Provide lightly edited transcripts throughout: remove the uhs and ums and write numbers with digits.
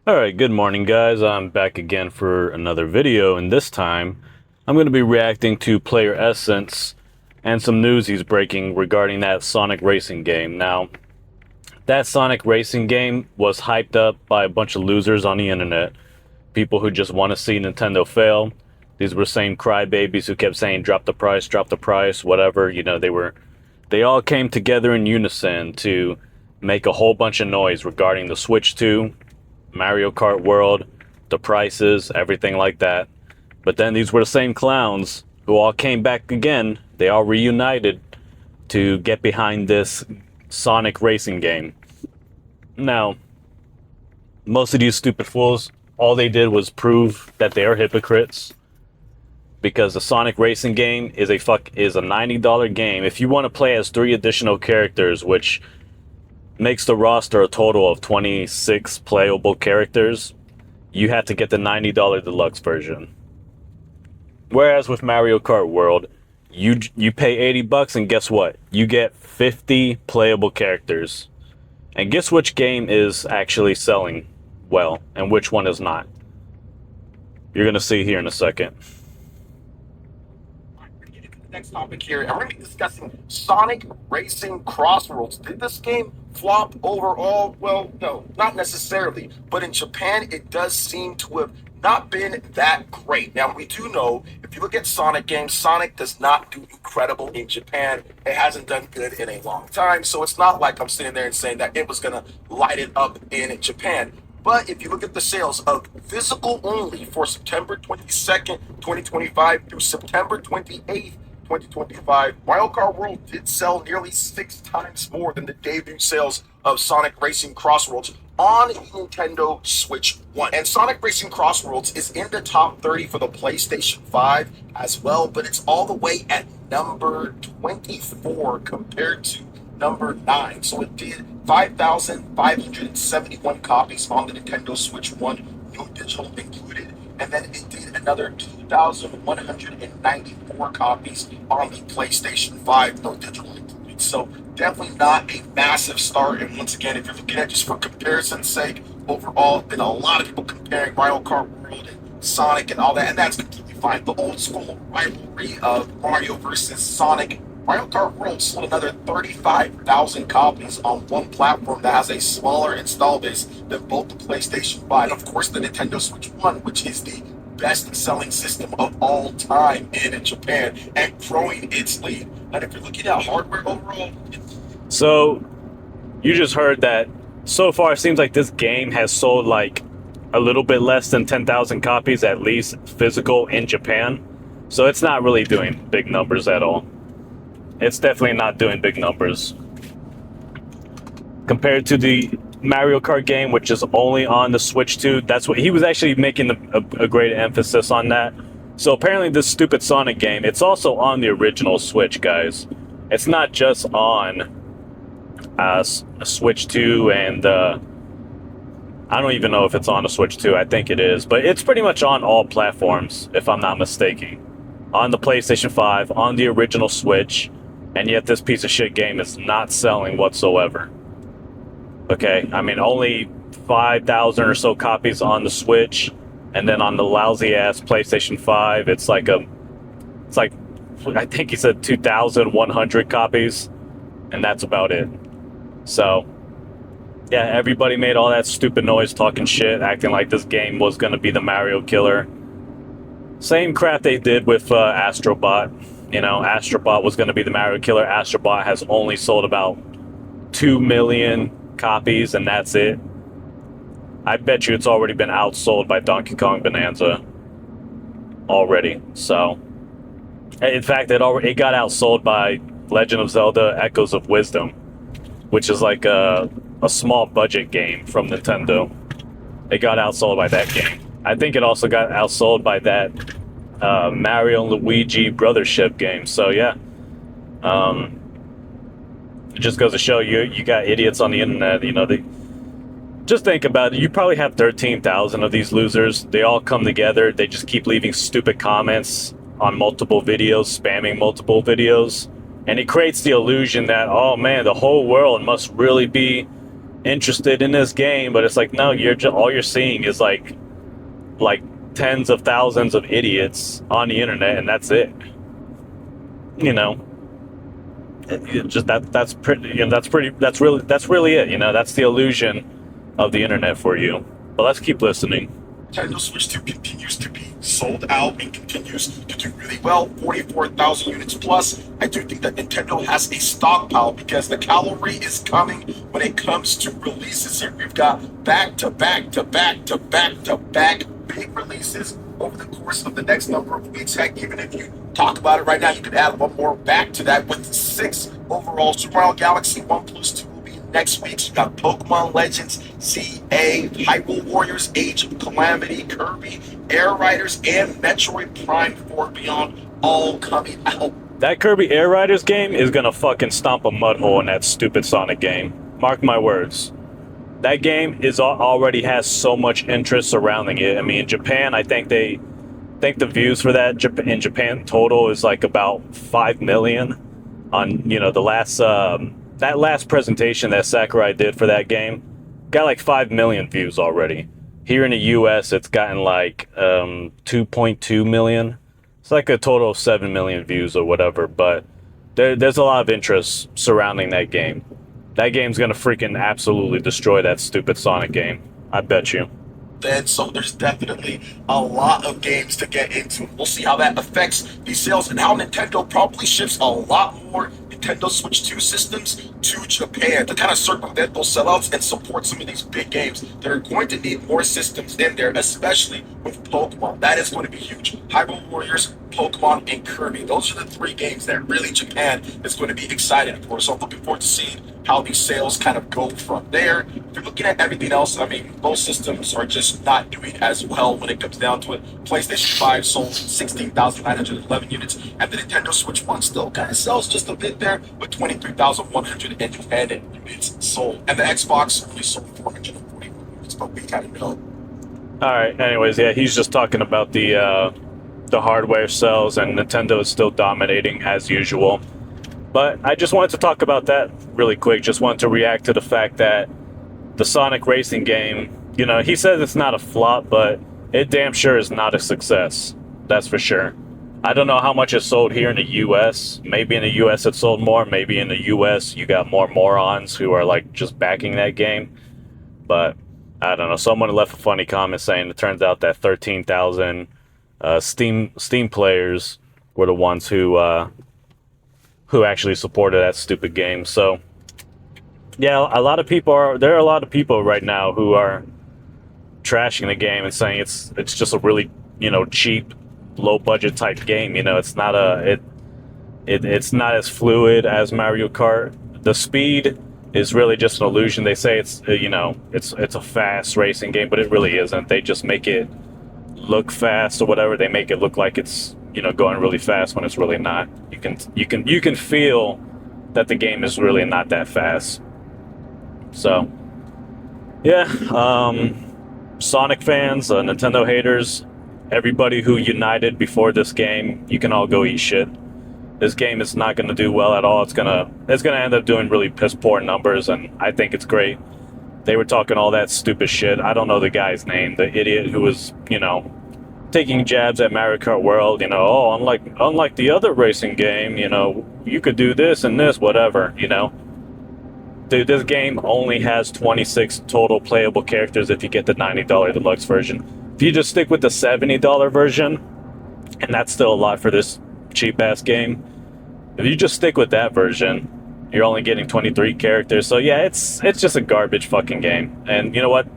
Alright, good morning guys. I'm back again for another video, and this time I'm going to be reacting to Player Essence and some news he's breaking regarding that Sonic racing game. Now, that Sonic racing game was hyped up by a bunch of losers on the internet. People who just want to see Nintendo fail. These were the same crybabies who kept saying drop the price, whatever. They all came together in unison to make a whole bunch of noise regarding the Switch 2, Mario Kart World, the prices, everything like that. But then these were the same clowns who all came back again. They all reunited to get behind this Sonic racing game. Now, most of these stupid fools, all they did was prove that they are hypocrites, because the Sonic racing game is a $90 game. If you want to play as 3 additional characters, which makes the roster a total of 26 playable characters, you have to get the $90 deluxe version. Whereas with Mario Kart World, you pay 80 bucks and guess what? You get 50 playable characters. And guess which game is actually selling well and which one is not? You're going to see here in a second. Next topic here, and we're going to be discussing Sonic Racing Crossroads. Did this game flop overall? Well, no, not necessarily. But in Japan, it does seem to have not been that great. Now, we do know, if you look at Sonic games, Sonic does not do incredible in Japan. It hasn't done good in a long time, so it's not like I'm sitting there and saying that it was going to light it up in Japan. But if you look at the sales of physical only for September 22nd, 2025 through September 28th, 2025, Mario Kart World did sell nearly 6 times more than the debut sales of Sonic Racing Crossroads on Nintendo Switch 1. And Sonic Racing Crossroads is in the top 30 for the PlayStation 5 as well, but it's all the way at number 24 compared to number 9. So it did 5,571 copies on the Nintendo Switch 1, no digital included, and then it did another 2,194 copies on the PlayStation 5, no digital included. So definitely not a massive start. And once again, if you're looking at just for comparison's sake, overall, been a lot of people comparing Mario Kart World and Sonic and all that, and that's completely fine. The old school rivalry of Mario versus Sonic, Mario Kart World sold another 35,000 copies on one platform that has a smaller install base than both the PlayStation 5 and, of course, the Nintendo Switch 1, which is the best-selling system of all time in Japan and growing its lead. And if you're looking at hardware overall, So, you just heard that so far it seems like this game has sold like a little bit less than 10,000 copies, at least physical, in Japan. So it's not really doing big numbers at all. It's definitely not doing big numbers compared to the Mario Kart game, which is only on the Switch 2. That's what he was actually making a great emphasis on that. So apparently this stupid Sonic game, it's also on the original Switch, guys. It's not just on a Switch 2 and I don't even know if it's on a Switch 2. I think it is, but it's pretty much on all platforms, if I'm not mistaken. On the PlayStation 5, on the original Switch, and yet this piece of shit game is not selling whatsoever. Okay, I mean, only 5,000 or so copies on the Switch, and then on the lousy ass PlayStation 5, it's like I think he said 2,100 copies, and that's about it. So, yeah, everybody made all that stupid noise, talking shit, acting like this game was gonna be the Mario killer. Same crap they did with Astrobot. You know, Astrobot was gonna be the Mario killer. Astrobot has only sold about 2 million copies, and that's it. I bet you it's already been outsold by Donkey Kong Bonanza already. So, in fact, it got outsold by Legend of Zelda: Echoes of Wisdom, which is like a small budget game from Nintendo. It got outsold by that game. I think it also got outsold by that Mario and Luigi Brothership game. So yeah. It just goes to show you got idiots on the internet. You know, they just think about it. You probably have 13,000 of these losers. They all come together. They just keep leaving stupid comments on multiple videos, spamming multiple videos, and it creates the illusion that, oh man, the whole world must really be interested in this game, but it's like, no, all you're seeing is like tens of thousands of idiots on the internet, and that's it. You know, just that's pretty. That's really it. That's the illusion of the internet for you. But let's keep listening. Nintendo Switch 2 continues to be sold out and continues to do really well, 44,000 units plus. I do think that Nintendo has a stockpile because the cavalry is coming when it comes to releases here. We've got back to back to back to back to back big releases over the course of the next number of weeks. Heck, even if you talk about it right now, you could add one more back to that with 6 overall. Super Mario Galaxy 1 plus 2 will be next week. You got Pokemon Legends, ZA, Hyrule Warriors, Age of Calamity, Kirby, Air Riders, and Metroid Prime 4 Beyond all coming out. That Kirby Air Riders game is gonna fucking stomp a mud hole in that stupid Sonic game. Mark my words. That game already has so much interest surrounding it. I mean, in Japan, I think the views for that in Japan total is like about 5 million on the last that last presentation that Sakurai did for that game got like 5 million views already. Here in the US, it's gotten like 2.2 million. It's like a total of 7 million views or whatever, but there's a lot of interest surrounding that game. That game's gonna freaking absolutely destroy that stupid Sonic game. I bet you. And so there's definitely a lot of games to get into. We'll see how that affects these sales and how Nintendo probably ships a lot more Nintendo Switch 2 systems to Japan to kind of circumvent those sellouts and support some of these big games. They're going to need more systems in there, especially with Pokemon. That is going to be huge. Hyrule Warriors, Pokemon, and Kirby. Those are the 3 games that really Japan is going to be excited for. So I'm looking forward to seeing how these sales kind of go from there. If you're looking at everything else, I mean, those systems are just not doing as well when it comes down to it. PlayStation 5 sold 16,911 units, and the Nintendo Switch 1 still kind of sells just a bit there with 23,110 units sold. And the Xbox only sold 441 units, but we kind of know. All right. Anyways, yeah, he's just talking about the hardware sales, and Nintendo is still dominating as usual. But I just wanted to talk about that really quick. Just wanted to react to the fact that the Sonic racing game, he says it's not a flop, but it damn sure is not a success. That's for sure. I don't know how much it sold here in the US. Maybe in the US it sold more. Maybe in the US you got more morons who are like just backing that game. But I don't know. Someone left a funny comment saying it turns out that 13,000 Steam players were the ones who actually supported that stupid game. So yeah, there are a lot of people right now who are trashing the game and saying it's just a really cheap, low budget type game. It's not it's not as fluid as Mario Kart. The speed is really just an illusion. They say it's a fast racing game, but it really isn't. They just make it look fast or whatever. They make it look like it's going really fast when it's really not. You can feel that the game is really not that fast. So yeah, Sonic fans, Nintendo haters, everybody who united before this game, you can all go eat shit. This game is not going to do well at all. It's gonna end up doing really piss poor numbers, and I think it's great. They were talking all that stupid shit. I don't know the guy's name, the idiot who was taking jabs at Mario Kart World, unlike the other racing game, you could do this and this, whatever, Dude, this game only has 26 total playable characters if you get the $90 deluxe version. If you just stick with the $70 version, and that's still a lot for this cheap-ass game, if you just stick with that version, you're only getting 23 characters. So yeah, it's just a garbage fucking game. And you know what?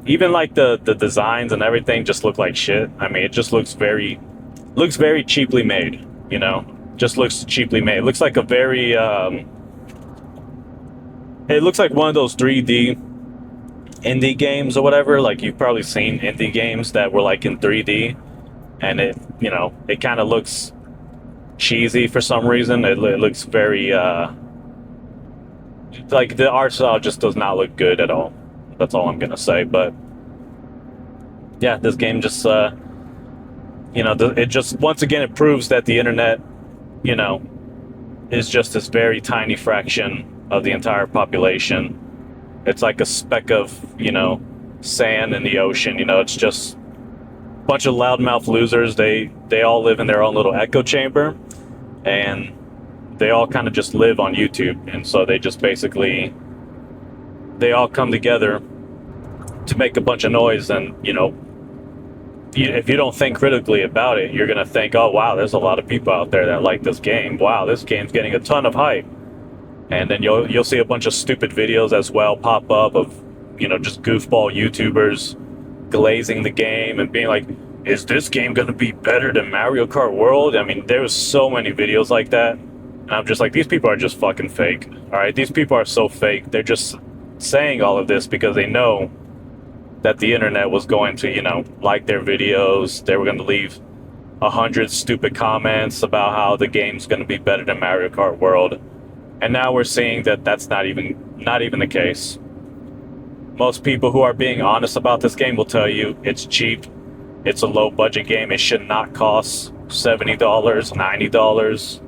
Even like the designs and everything just look like shit. I mean, it just looks very cheaply made, Just looks cheaply made. It looks like a very it looks like one of those 3D indie games or whatever. Like you've probably seen indie games that were like in 3D, and it kind of looks cheesy for some reason. It looks very like the art style just does not look good at all. That's all I'm gonna say. But yeah, this game just it just once again it proves that the internet is just this very tiny fraction of the entire population, It's like a speck of, sand in the ocean. It's just a bunch of loudmouth losers. They all live in their own little echo chamber, and they all kind of just live on YouTube. And so they just basically, they all come together to make a bunch of noise. And, if you don't think critically about it, you're going to think, oh, wow, there's a lot of people out there that like this game. Wow, this game's getting a ton of hype. And then you'll see a bunch of stupid videos as well pop up of, just goofball YouTubers glazing the game and being like, is this game going to be better than Mario Kart World? I mean, there was so many videos like that. And I'm just like, these people are just fucking fake. All right, these people are so fake. They're just saying all of this because they know that the internet was going to, like their videos. They were going to leave 100 stupid comments about how the game's going to be better than Mario Kart World. And now we're seeing that that's not even the case. Most people who are being honest about this game will tell you it's cheap. It's a low budget game. It should not cost $70, $90.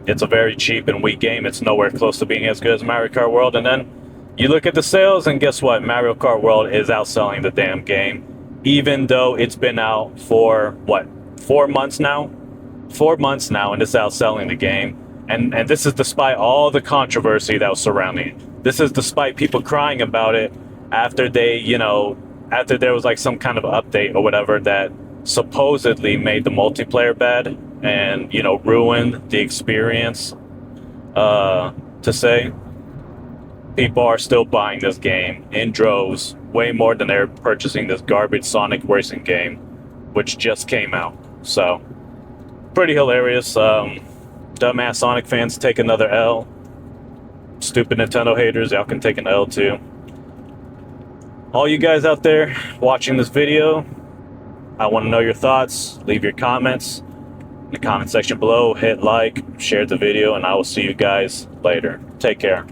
It's a very cheap and weak game. It's nowhere close to being as good as Mario Kart World. And then you look at the sales, and guess what? Mario Kart World is outselling the damn game, even though it's been out for 4 months now? 4 months now, and it's outselling the game. And this is despite all the controversy that was surrounding it. This is despite people crying about it after after there was like some kind of update or whatever that supposedly made the multiplayer bad and, ruined the experience, to say. People are still buying this game in droves, way more than they're purchasing this garbage Sonic racing game, which just came out. So, pretty hilarious. Dumbass Sonic fans take another L. Stupid Nintendo haters, y'all can take an L too. All you guys out there watching this video, I want to know your thoughts. Leave your comments in the comment section below. Hit like, share the video, and I will see you guys later. Take care.